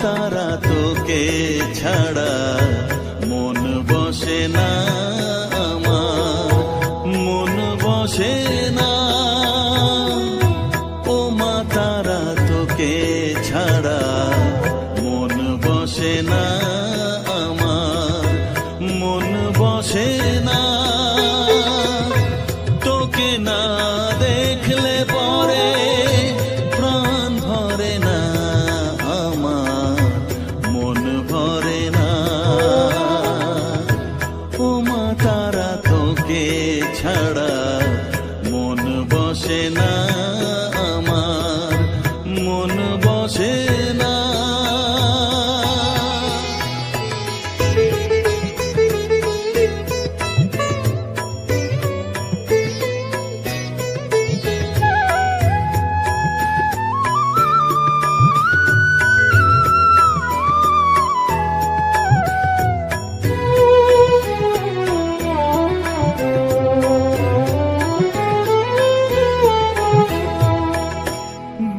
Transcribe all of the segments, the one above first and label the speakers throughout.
Speaker 1: তারা তোকে ছাড়া মন বসে না আমার, মন বসে না। ও মা তারা তোকে ছাড়া মন বসে না আমার, মন বসে না। তোকে না দেখলে পরে প্রাণ ভরে না আমার, মন ভরে না। ও মা তারা তোকে ছাড়া মন বসে না আমার, মন বসে না।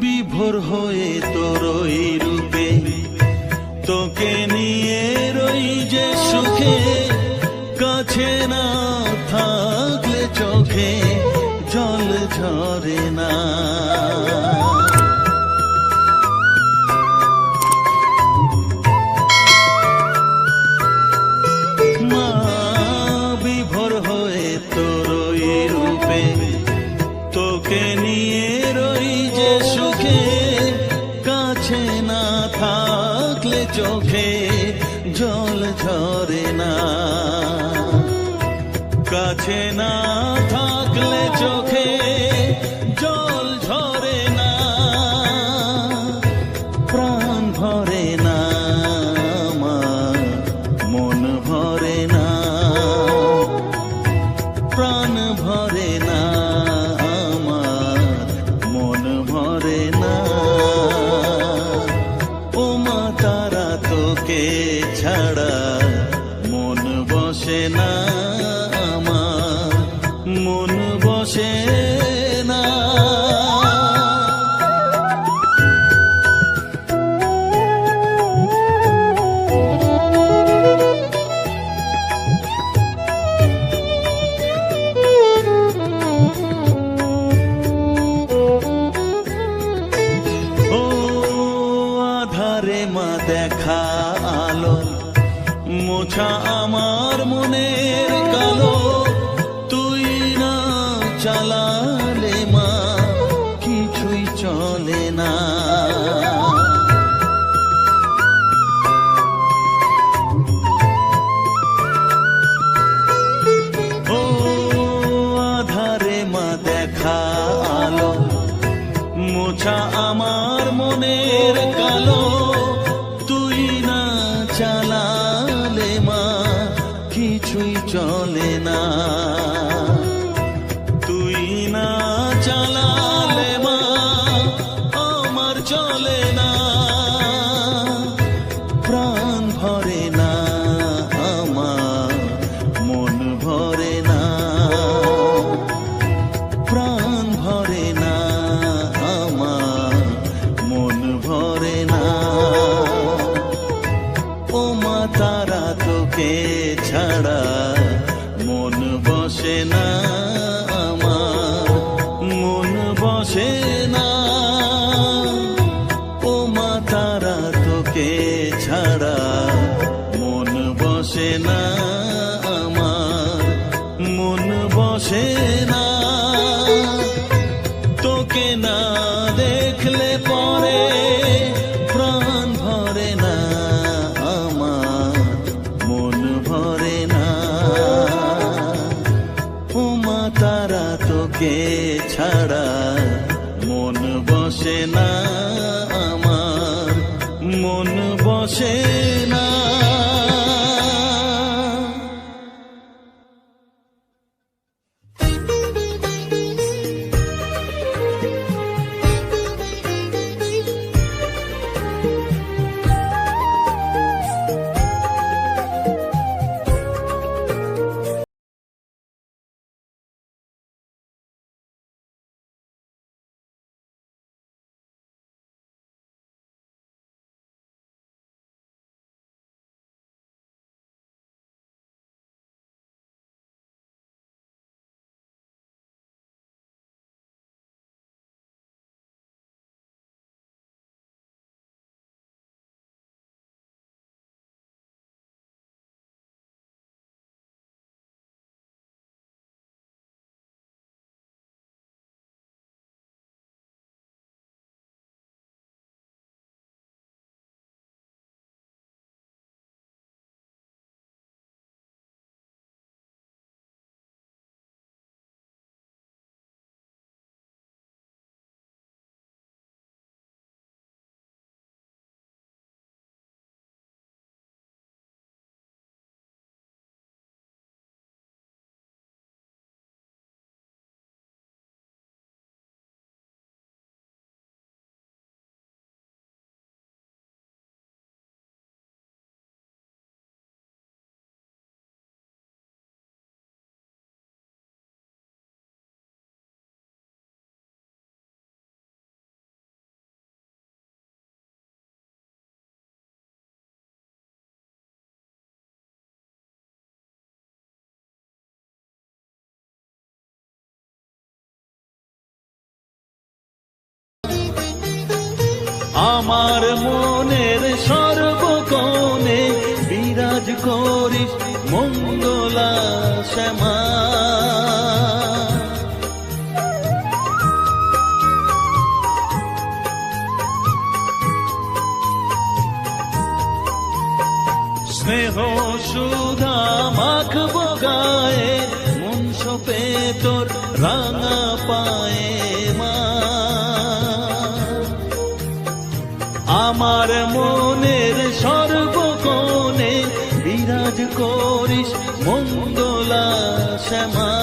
Speaker 1: বিভোর হয়ে তোর ওই রূপে তোকে নিয়ে রই যে সুখে, কাছে না থাকলে চোখে জল ঝরে না। মা বিভোর হয়ে তোর ওই রূপে তোকে নিয়ে রই যে সুখে, কাছে না থাকলে চোখে জল ঝরে না। কাছে না থাকলে চোখে জল ঝরে না, প্রাণ ভরে না আমার, মন ভরে না, প্রাণ ভরে না আমার, মন ভরে না। ও মা তারা তোকে ছাড়া মন বসে না আমার, মন বসে না। আধারে মা দেখা আলো মোছা আমার মনের কালো, তুই না চালালে মা কিছুই চলে না। ও আধারে মা দেখা আলো মোছা আমার মনের কালো, তুই না চালালে মা কিছুই চলে না। তুই না চালালে মা আমার চলে না, প্রাণ ভরে না আমার, মন ভরে না, প্রাণ ভরে না আমার, মন ভরে না। ও মা তারা তোকে ছাড়া মন বসে না আমার, মন বসে না। ও মা তারা তোকে ছাড়া মন বসে না আমার, মন বসে না। তোকে না দেখলে পরে প্রাণ ভরে না আমার, মন ভরে না। ও মা তারা তোকে ছাড়া মন বসে না আমার, মন বসে না। আমার মনের সর্বকোণে বিরাজ করিস মঙ্গলা শ্যামা। স্নেহ সুধা মাখবো গায়ে, মন সপে তোর রাঙা পায়ে মা। আমার মনের সর্বকোণে বিরাজ করিস মঙ্গলা শ্যামা।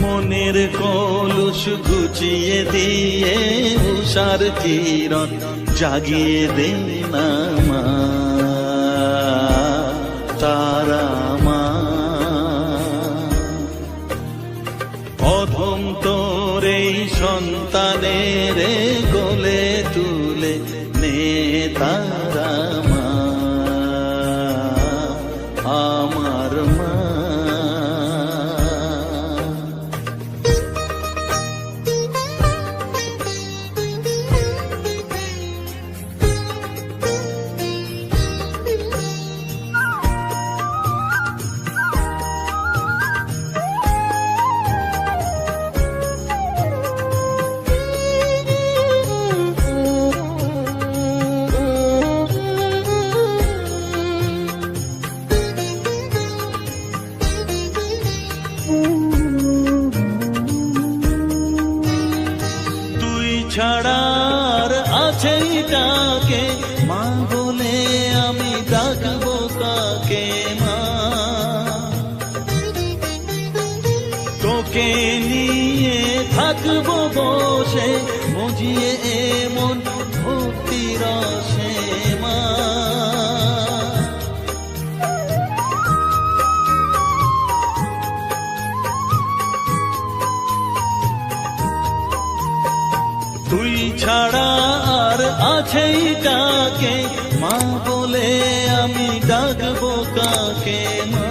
Speaker 1: মনের কলুষ ঘুচিয়ে দিয়ে উষার কিরণ জাগিয়ে দে না মা, তারা মা। অধম তোর এই সন্তানের কোলে তুলে নে তারা মা, আমার মা। ছাড়ার আছে তাকে মা বলে আমি ডাকবো কাকে মা। তোকে নিয়ে থাকবো বসে মজিয়ে এমন ভক্তি রসে মা। তুই ছাড়া আর আছেই কাকে মা বলে আমি ডাকবো কাকে মা।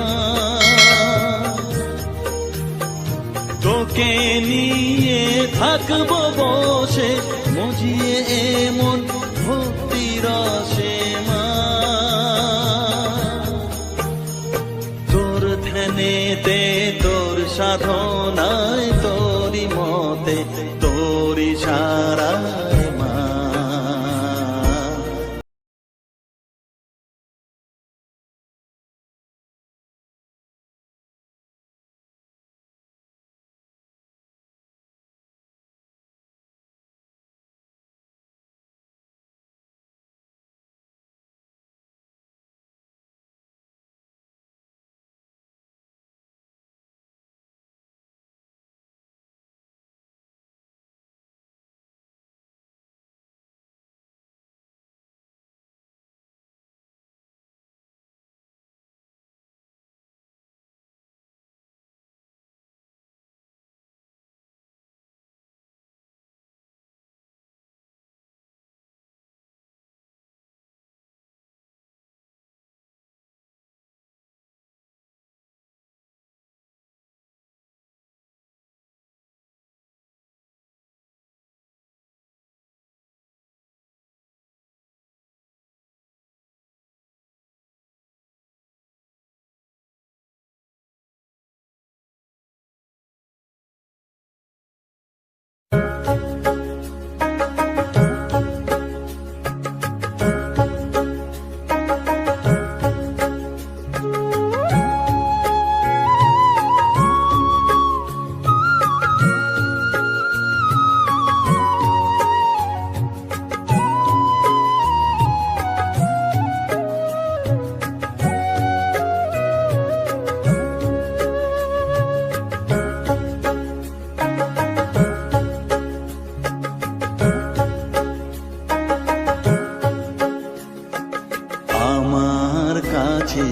Speaker 1: তোকে নিয়ে থাকবো বসে মজিয়ে এমন ভক্তি রসে মা। তোর ধ্যানেতে তোর সাধনায় তোরি মতে তোরি সারায় মা। কাছে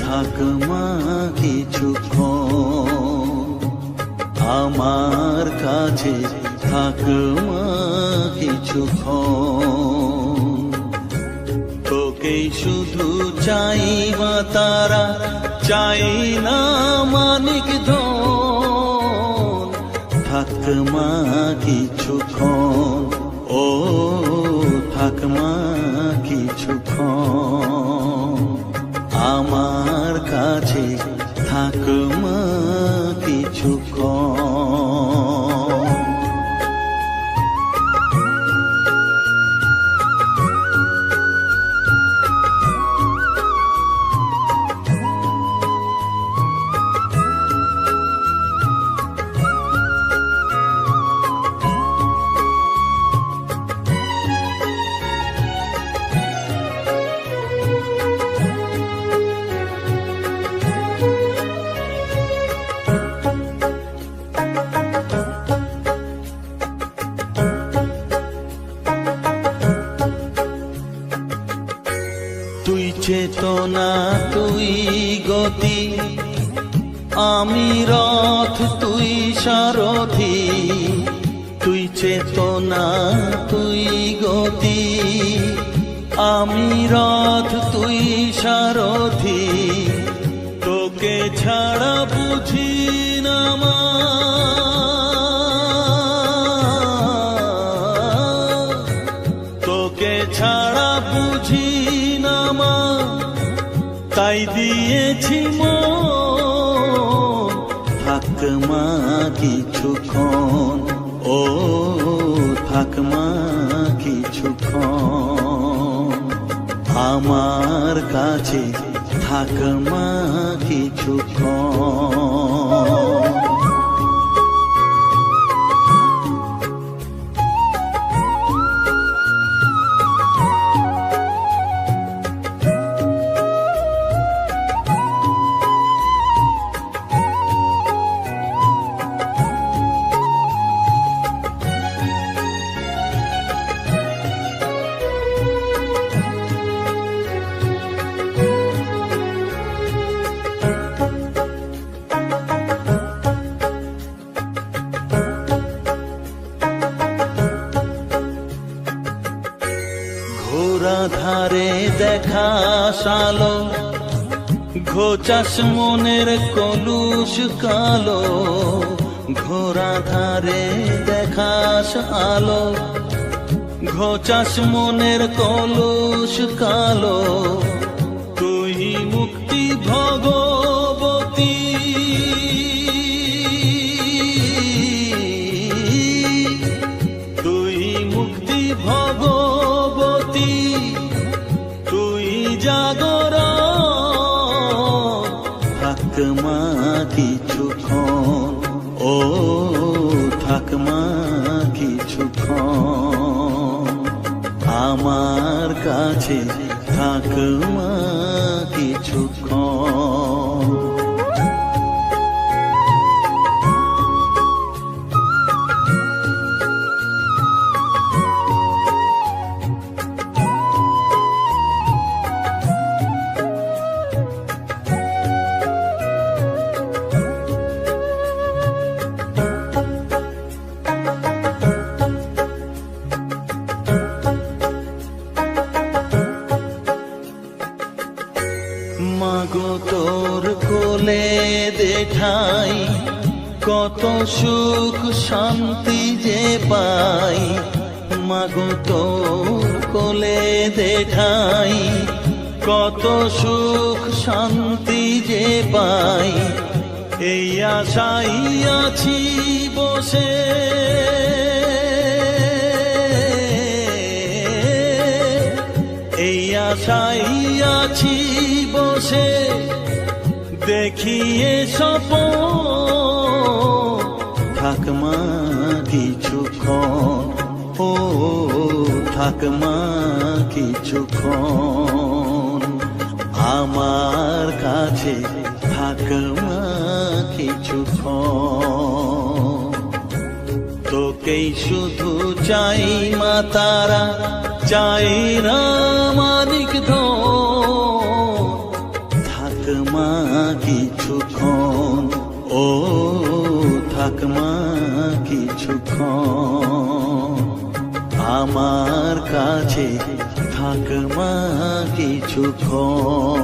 Speaker 1: থাক মা কিছুক্ষণ, আমার কাছে থাক মা কিছুক্ষণ। তোকেই শুধু চাই মা তারা, চাই না মানিক ধন। থাক থাকমা কিছুক্ষণ, ও থাকমা কিছুক্ষণ, আমার কাছে থাকমা কিছুক্ষণ। তুই চেতনা, তুই গতি, আমি রথ, তুই সারথি। তুই চেতনা, তুই গতি, আমি রথ, তুই সারথি। তোকে ছাড়া বুঝি না মা, তোকে ছাড়া বুঝি না মা, তাই দিয়েছি মন। থাকমা কিছুক্ষণ, ও থাকমা কিছুক্ষণ, আমার কাছে থাকমা কিছুক্ষণ। ঘোড়া ধারে দেখা সালো, ঘোচাস মনের কলুষ কালো। ঘোড়া ধারে দেখাস আলো, ঘোচাস মনের কলুষ কালো। তুই মুক্তি ভগবতী, তুই মুক্তি ভগবতী, তুই জাগর। থাকমা কিছুক্ষণ, ও থাকমা কিছুক্ষণ, আমার কাছে থাকমা কিছুক্ষণ। মাগো তোর কোলে দেখাই, কত সুখ শান্তি যে পাই। মাগো তোর কোলে দেখাই, কত সুখ শান্তি যে পাই। এই আশাই আছি বসে, এই আশাই আছি বসে, দেখিয়ে স্বপন। থাকমা কিছুক্ষণ, ও থাকমা কিছুক্ষণ, আমার কাছে থাকমা কিছুক্ষণ। তোকেই শুধু চাই মা তারা, চাই না মানিক ধন। থাকমা কিছুক্ষণ, ও থাকমা কিছুক্ষণ, আমার কাছে থাকমা কিছুক্ষণ।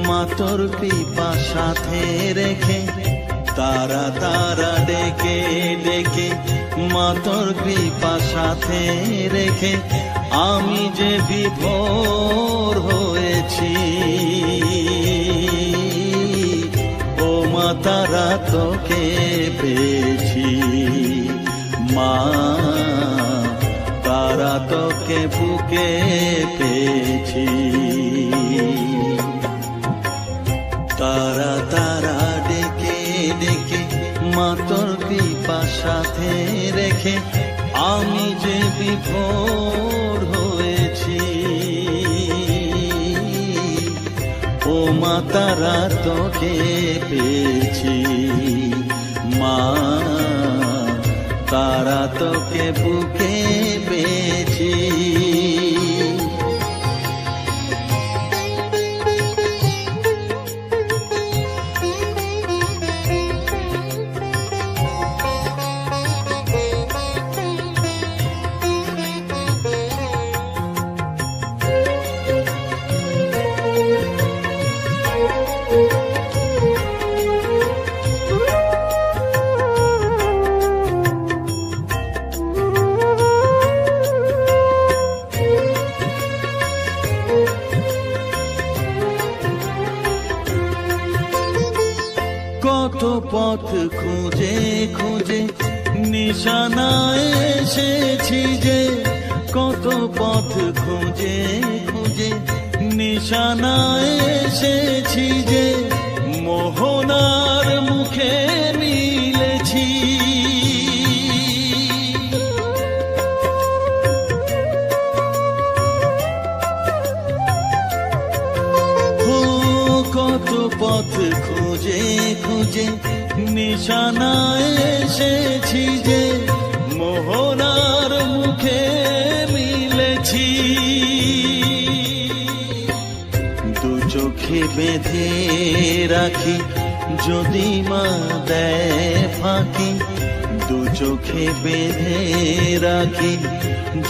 Speaker 1: মা তোর কৃপা সাথে রেখে, তারা তারা ডেকে ডেকে মা তোর কৃপা সাথে রেখে আমি যে বিভোর হয়েছি। ও মা তারা তোকে পেয়েছি, মা তারা তোকে বুকে পেয়েছি। তারা তারা ডেকে ডেকে মা তোর কৃপা সাথে রেখে আমি যে বিভোর হয়েছি। ও মা তারা তোকে পেয়েছি, মা তারা তোকে বুকে পেয়েছি। কত পথ খুঁজে খুঁজে নিশানায় এসেছি যে, কত পথ খুঁজে খুঁজে নিশানায় এসেছি যে, মোহনার মুখে মিলেছি। কত পথ খুঁজে খুঁজে নিশানায় এসেছি যে, মোহনার মুখে মিলেছি। দু চোখে বেঁধে রাখি যদি মা দেয় ফাঁকি, দু চোখে বেঁধে রাখি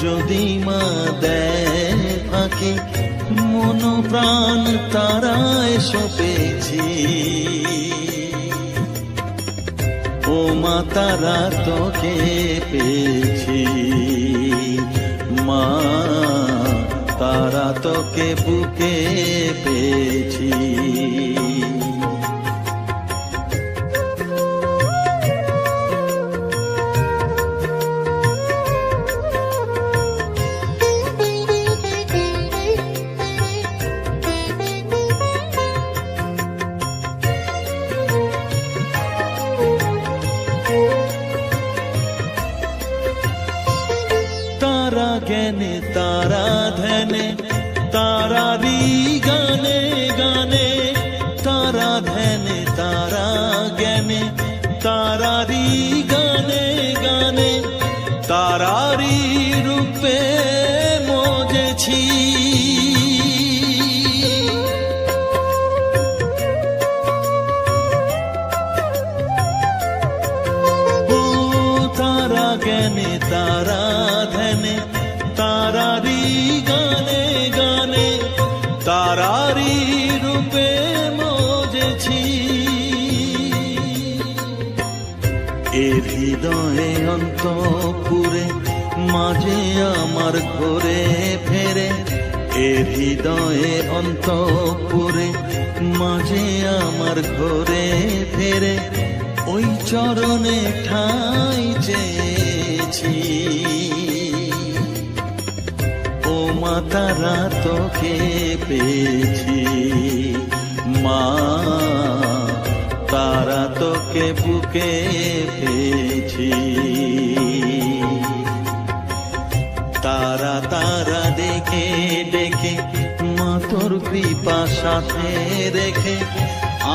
Speaker 1: যদি মা দেয় ফাঁকি, মন প্রাণ তারায় সপেছি। ও মা তারা তোকে পেয়েছি, মা তারা তোকে বুকে পেয়েছি। তারা জ্ঞানে তারা ধ্যানে তারারি গানে গানে, তারা ধ্যানে তারা জ্ঞানে তারারি গানে গানে, তারারি রূপে মজেছি। ও তারা জ্ঞানে তারা ধ্যানে তারারি গানে গানে, তারারি রূপে মজেছি। এর হৃদয়ে অন্তপুরে মাঝে আমার ঘরে ফেরে, এর হৃদয়ে অন্তপুরে মাঝে আমার ঘরে ফেরে, ওই চরণে ঠাঁই চেয়েছি। ও মা তারা তোকে পেয়েছি, মা তারা তোকে বুকে পেয়েছি। তারা তারা ডেকে ডেকে মা তোর কৃপা সাথে রেখে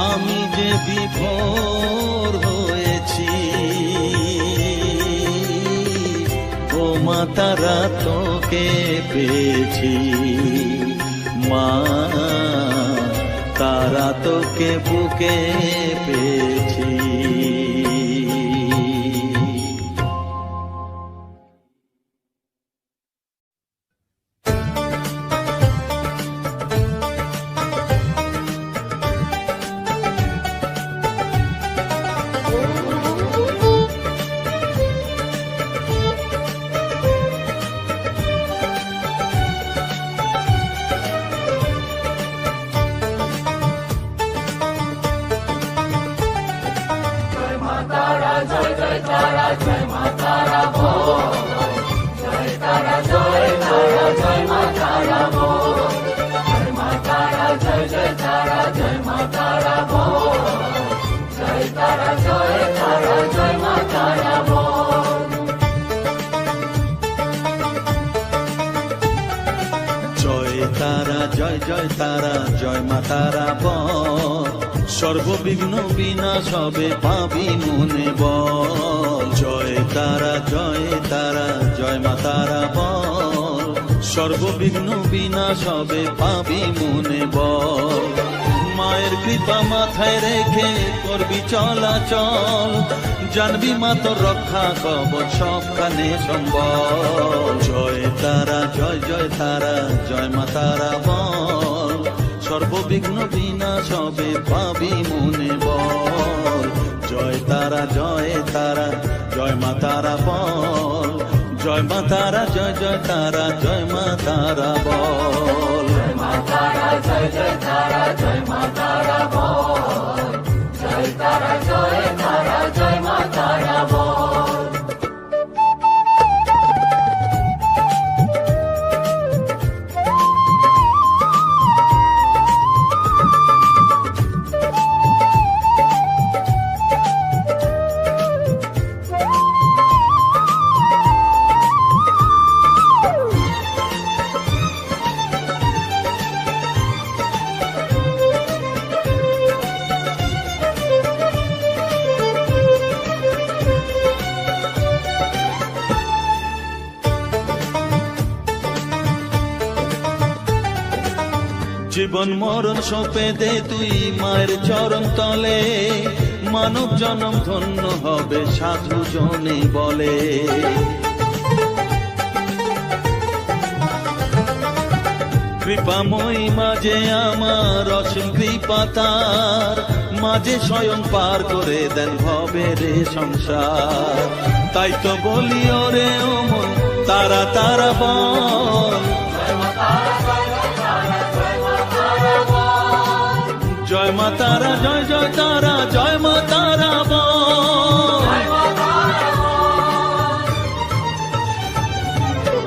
Speaker 1: আমি যে বিভোর হয়েছি। ও মা তারা তোকে পেয়েছি, মা তারা তোকে বুকে পেয়েছি। জয় জয় তারা জয় মা তারা বল, সর্ববিঘ্ন বিনাশ হবে পাবি মনে বল। জয় তারা জয় মা তারা বল, সর্ববিঘ্ন বিনাশ হবে পাবি মনে বল। মায়ের কৃপা মাথায় রেখে করবি চলাচল, জানবি মা তোর রক্ষা কবচ সবখানে সম্বল। জয় তারা জয় মা তারা বল, সর্ববিঘ্ন বিনাশ হবে পাবি মনে বল। জয় তারা জয় মা তারা বল, জয় মা তারা জয় তারা জয় মা তারা বল।
Speaker 2: জয় মা তারা জয় মা তারা বল, জয় তারা জয় মা তারা বল।
Speaker 1: জীবন মরণ সঁপে দে তুই মায়ের চরণ তলে, মানব জনম ধন্য হবে সাধু জনে বলে। কৃপাময়ী মাঝে আমার অসীম কৃপা তার, মাঝে স্বয়ং পার করে দেন ভবের সংসার। তাই তো বলি ওরে ও মন তারা তারা বল, জয় মা তারা জয় তারা জয় মা তারা বল।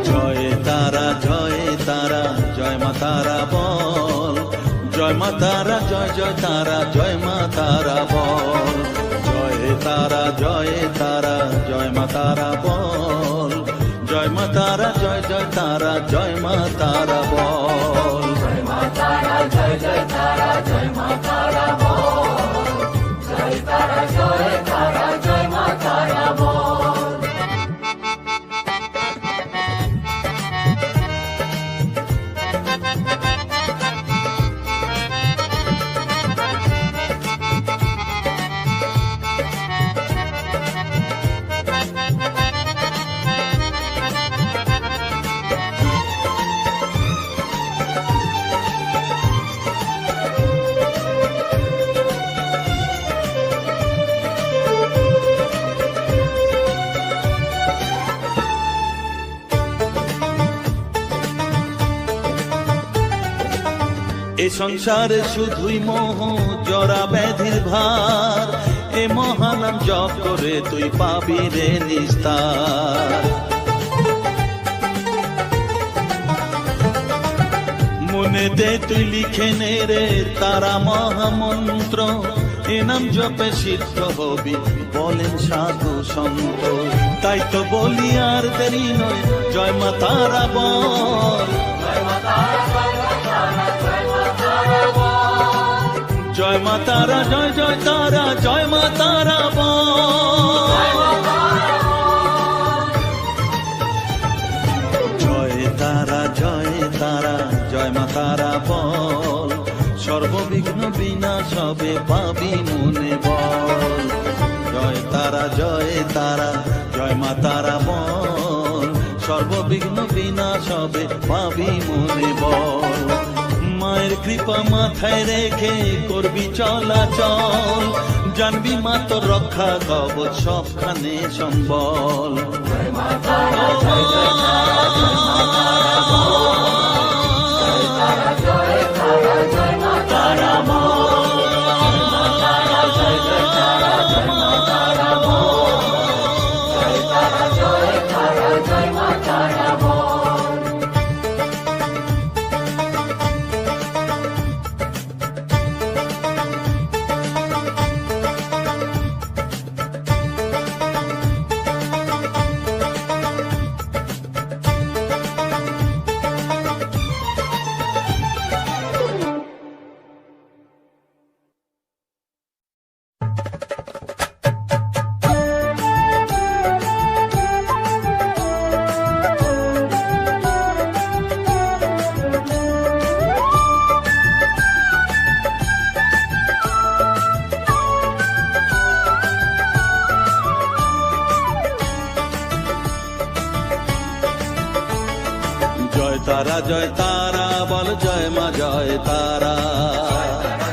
Speaker 1: জয় তারা জয় মা তারা বল, জয় মা তারা জয় তারা জয় মা তারা বল। জয় তারা জয় মা তারা বল, জয় মা তারা জয় তারা জয় মা তারা বল।
Speaker 2: জয় মা তারা জয় মা তারা বল, জয় তারা জয় মা তারা বল।
Speaker 1: এ সংসারে শুধুই মোহ জরা ব্যাধির ভার, এ মহানাম জপ করে তুই পাবি রে নিস্তার। মনে দে তুই লিখে নে রে তারা মহামন্ত্র, এ নাম জপে সিদ্ধ হবি বলেন সাধু সন্ত। তাই তো বলি আর দেরি নয় জয় মা তারা বল, জয় মা তারা জয় তারা জয় মা তারা বল। জয় তারা জয় মা তারা বল, সর্ববিঘ্ন বিনাশ হবে পাবি মনে বল। জয় তারা জয় মা তারা বল, সর্ববিঘ্ন বিনাশ হবে পাবি মনে বল। মায়ের কৃপা মাথায় রেখে করবি চলাচল, জানবি মা তোর রক্ষা কবচ সবখানে সম্বল।
Speaker 2: জয় মা তারা জয় মা তারা বল, জয় মা তারা জয় মা তারা বল।
Speaker 1: জয় তারা বল জয় মা জয় তারা,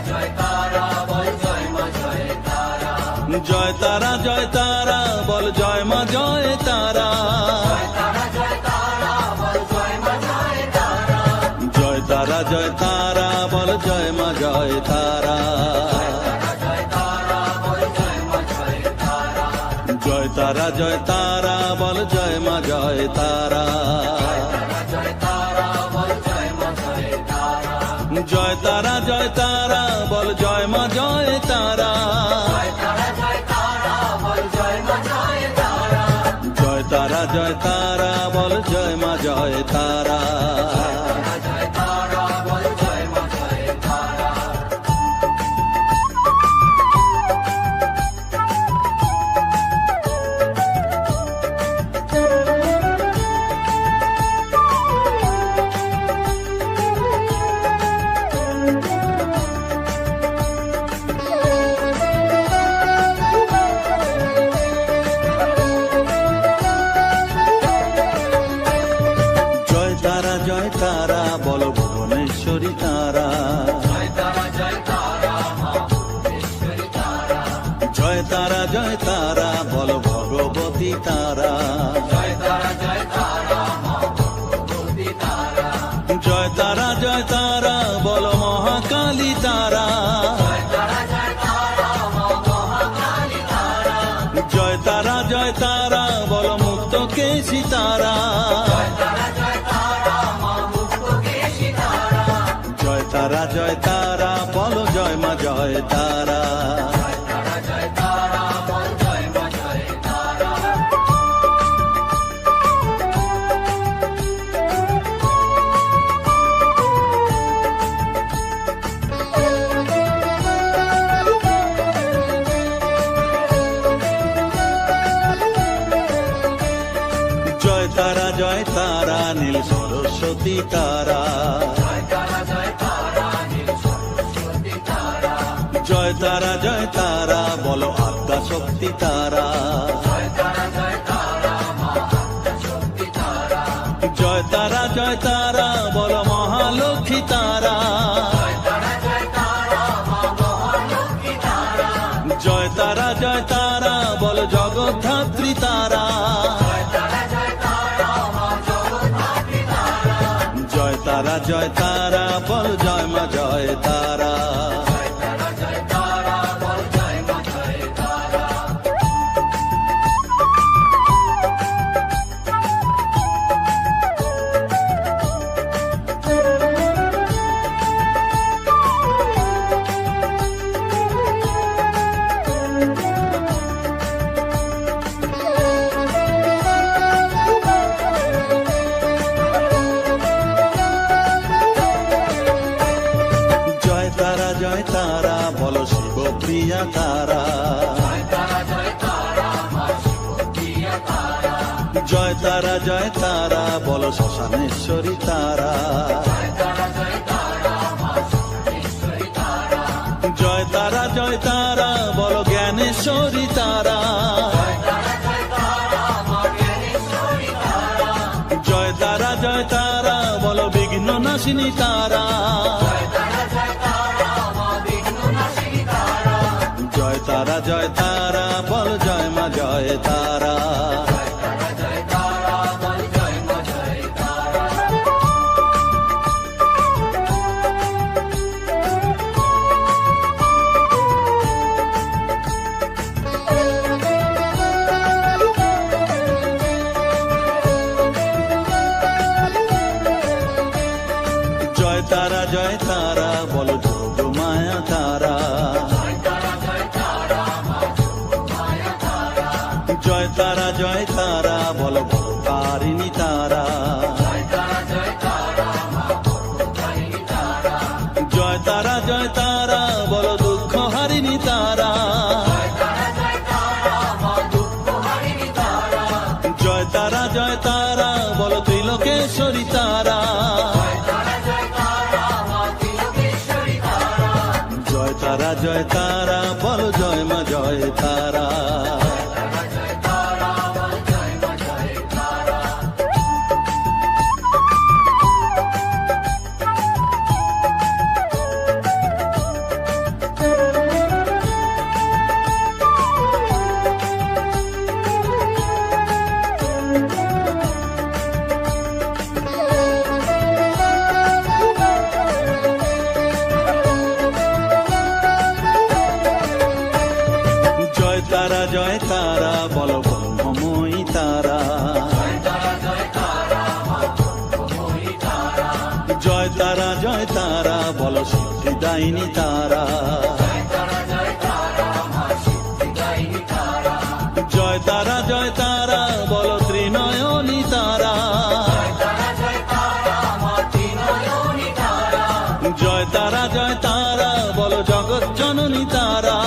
Speaker 2: জয় তারা বল জয় মা জয় তারা,
Speaker 1: জয় তারা জয় তারা বল জয় মা জয় তারা,
Speaker 2: জয় তারা বল জয় মা জয় তারা,
Speaker 1: জয় তারা জয় তারা বল জয় মা জয় তারা,
Speaker 2: জয় তারা বল জয় মা জয় তারা,
Speaker 1: জয় তারা জয় তারা বল জয় মা জয় তারা,
Speaker 2: জয় তারা বল জয় মা জয় তারা,
Speaker 1: জয় তারা জয় তারা বল জয় মা জয় তারা,
Speaker 2: জয় তারা বল জয় মা জয় তারা,
Speaker 1: জয় তারা জয় তারা বল জয় মা জয় তারা।
Speaker 2: জয় তারা বল জয় মা জয় তারা।
Speaker 1: জয় তারা জয় তারা বল ভুবনেশ্বরী তারা,
Speaker 2: জয় তারা জয় তারা মা ভুবনেশ্বরী তারা,
Speaker 1: জয় তারা জয় তারা বল ভগবতী তারা,
Speaker 2: জয় তারা জয় তারা মা ভগবতী তারা,
Speaker 1: জয় তারা জয় তারা বল মহাকালী তারা,
Speaker 2: জয় তারা জয় তারা মা মহাকালী তারা,
Speaker 1: জয় তারা জয় তারা বল মুক্ত কেশী তারা,
Speaker 2: জয় তারা জয় তারা মা মুক্তকেশী তারা,
Speaker 1: জয় তারা জয় তারা বল জয় মা জয় তারা,
Speaker 2: জয় তারা জয় তারা বল জয় মা জয় তারা।
Speaker 1: জয় তারা জয় তারা নীল সরস্বতী তারা,
Speaker 2: জয় তারা জয় তারা নীল সরস্বতী তারা,
Speaker 1: জয় তারা জয় তারা বল আদ্যা শক্তি তারা,
Speaker 2: জয় তারা জয় তারা মা শক্তি তারা,
Speaker 1: জয় তারা জয় তারা বল মহালক্ষ্মী তারা,
Speaker 2: জয় তারা জয় তারা মা মহালক্ষ্মী তারা,
Speaker 1: জয় তারা জয় তারা বল জগদ্ধাত্রী তারা,
Speaker 2: জয় তারা জয় তারা মা জগদ্ধাত্রী তারা,
Speaker 1: জয় তারা জয় তারা বল জয় মা জয় তারা,
Speaker 2: জয় তারা জয় তারা বল জয় মা জয় তারা।
Speaker 1: জয় তারা জয় তারা বল শিবপ্রিয়া তারা,
Speaker 2: জয় তারা জয় তারা মা শিবপ্রিয়া তারা,
Speaker 1: জয় তারা জয় তারা বল শ্মশানেশ্বরী তারা,
Speaker 2: জয় তারা জয় তারা মা শক্তিশ্বরী তারা,
Speaker 1: জয় তারা জয় তারা বল জ্ঞানেশ্বরী তারা,
Speaker 2: জয় তারা জয় তারা মা জ্ঞানেশ্বরী তারা,
Speaker 1: জয় তারা জয় তারা বল বিঘ্ন নাশিনী তারা,
Speaker 2: জয় তারা জয় তারা মা বিঘ্ননাশিনী তারা,
Speaker 1: জয় তারা জয় তারা বল জয় মা জয় তারা,
Speaker 2: জয় তারা জয় তারা বল জয় মা জয় তারা।
Speaker 1: জয় তারা জয় তারা বল যোগ মায়া তারা,
Speaker 2: জয় তারা জয় তারা মা মায়া তারা,
Speaker 1: জয় তারা জয় তারা বল ভবতারিণী তারা,
Speaker 2: জয় তারা জয় তারা মা ভবতারিণী তারা,
Speaker 1: জয় তারা জয় তারা বল দুঃখ হারিণী তারা,
Speaker 2: জয় তারা জয় তারা মা দুঃখহারিণী তারা,
Speaker 1: জয় তারা জয় তারা বল ত্রিলোকেশ্বরী তারা,
Speaker 2: জয় তারা জয় তারা মা ত্রিলোকেশ্বরী তারা,
Speaker 1: জয় তারা জয় তারা বল জয় মা জয় তারা,
Speaker 2: তারা জয় তারা বল জয় মা জয় তারা।
Speaker 1: জয় তারা বলো ব্রহ্মময়ী তারা, জয় তারা বলো সিদ্ধিদায়িনী তারা, জয় তারা বলো ত্রিনয়নী তারা, জয় তারা বলো জগৎ জননী তারা,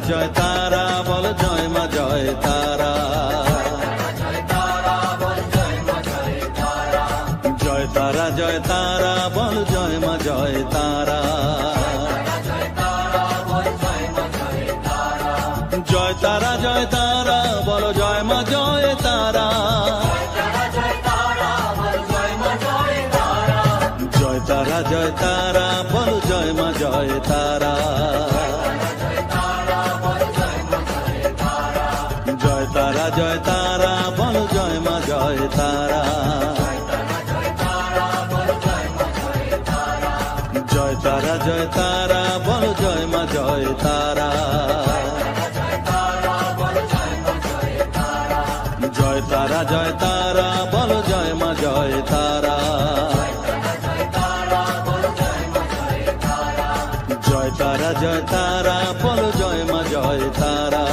Speaker 1: জয় তারা বলো জয় মা জয় তারা, জয় তারা বলো জয় মা জয় তারা, জয় তারা বলো জয় মা জয় তারা, জয় তারা বলো জয় মা জয় তারা, জয় তারা বলো জয় মা জয় তারা, জয় তারা বলো জয় মা জয় তারা, জয় তারা বলো জয় মা জয় তারা, জয় তারা বলো জয় মা জয় তারা।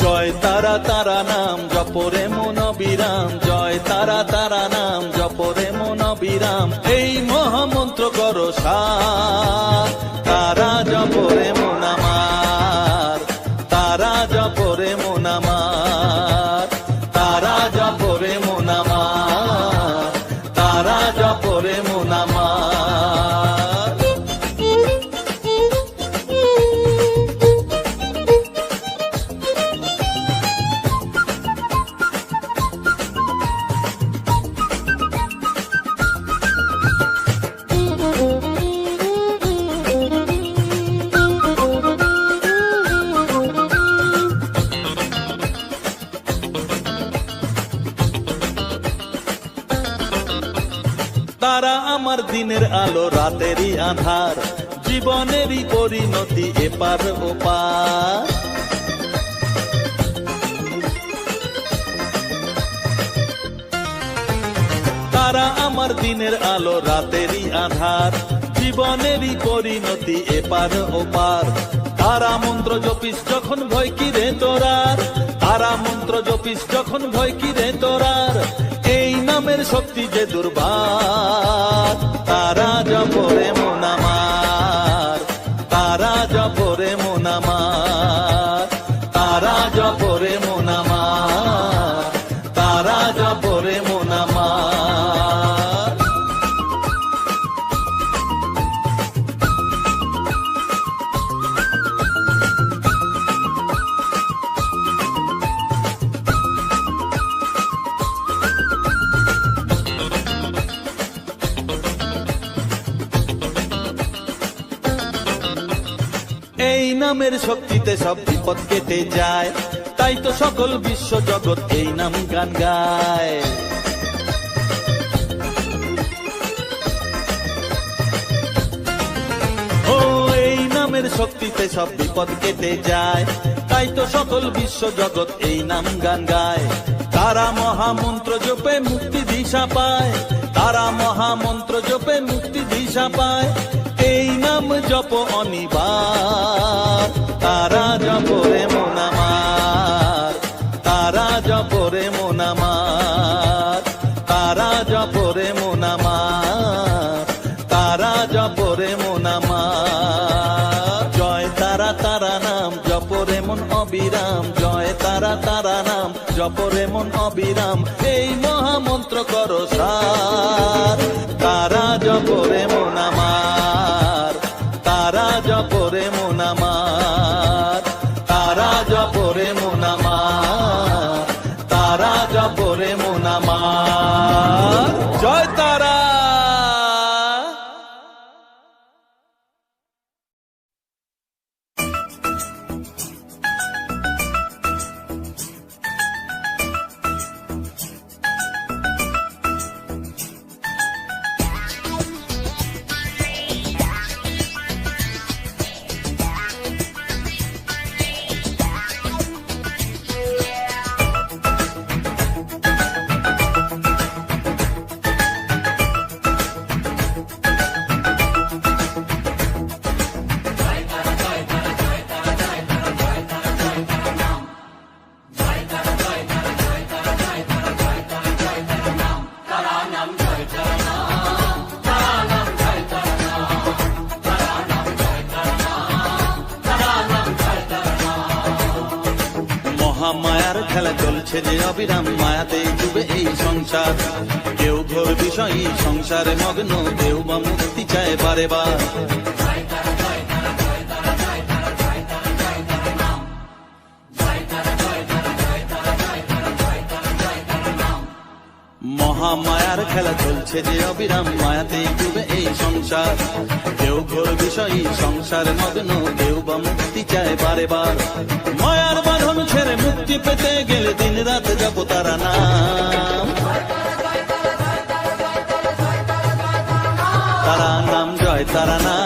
Speaker 1: জয় তারা নাম জপরে মন বিরাম, জয় তারা নাম জপরে মন বিরাম, এই মহামন্ত্র করো সার, তারা জপরে মন আমার, তারা জপরে মন আমার, তারা জপরে মন আমার, তারা জপরে মন আমার। তারা আমার দিনের আলো রাতেরই আধার, জীবনেরই পরিণতি এপার ওপার, তারা আমার দিনের আলো রাতেরই আধার, জীবনেরই পরিণতি এপার ওপার, তারা মন্ত্র জপিস যখন ভয় কি রে তোরার, তারা মন্ত্র জপিস যখন ভয় কি রে তোরার, এই নামের শক্তি যে দুর্বার, তারা জপরে মন আমার, তারা জপরে মন আমার, তারা জপরে মন আমার, তারা জপরে মন আমার। এই নামের শক্তিতে সব বিপদ কেটে যায়, তাই তো সকল বিশ্ব জগৎ এই নাম গান গায়। ও এই নামের শক্তিতে সব বিপদ কেটে যায়, তাই তো সকল বিশ্ব জগৎ এই নাম গান গায়। তারা মহামন্ত্র জপে মুক্তি দিশা পায়, তারা মহামন্ত্র জপে মুক্তি দিশা পায়, এই নাম জপ অনিবার, তারা জপরে মন আমার, তারা জপরে মন আমার, তারা জপরে মন আমার, তারা জপরে মন আমার। তারা নাম জপরে মন অবিরাম এই মহামন্ত্র করো সার তারা জপরে মন আমার তারা জপরে মন আমার তারা জপরে মন আমার তারা জপরে মন আমার জয় তারা। মায়ার খেলা চলছে যে অবিরাম মায়াতে ডুবে এই সংসার কেউ ঘোর বিষয়ী সংসারে মগ্ন কেউ বা মুক্তি চায় বারে বার মহামায়ার খেলা চলছে যে অবিরাম মায়াতে ডুবে এই সংসার কেউ ঘোর বিষয়ী সংসারে মগ্ন কেউ বা মুক্তি চায় বারে বার মায়ার বাঁধন ছেড়ে মুক্তি পেতে গেলে দিন রাত জপ তারা নাম তারা নাম জয় তারা নাম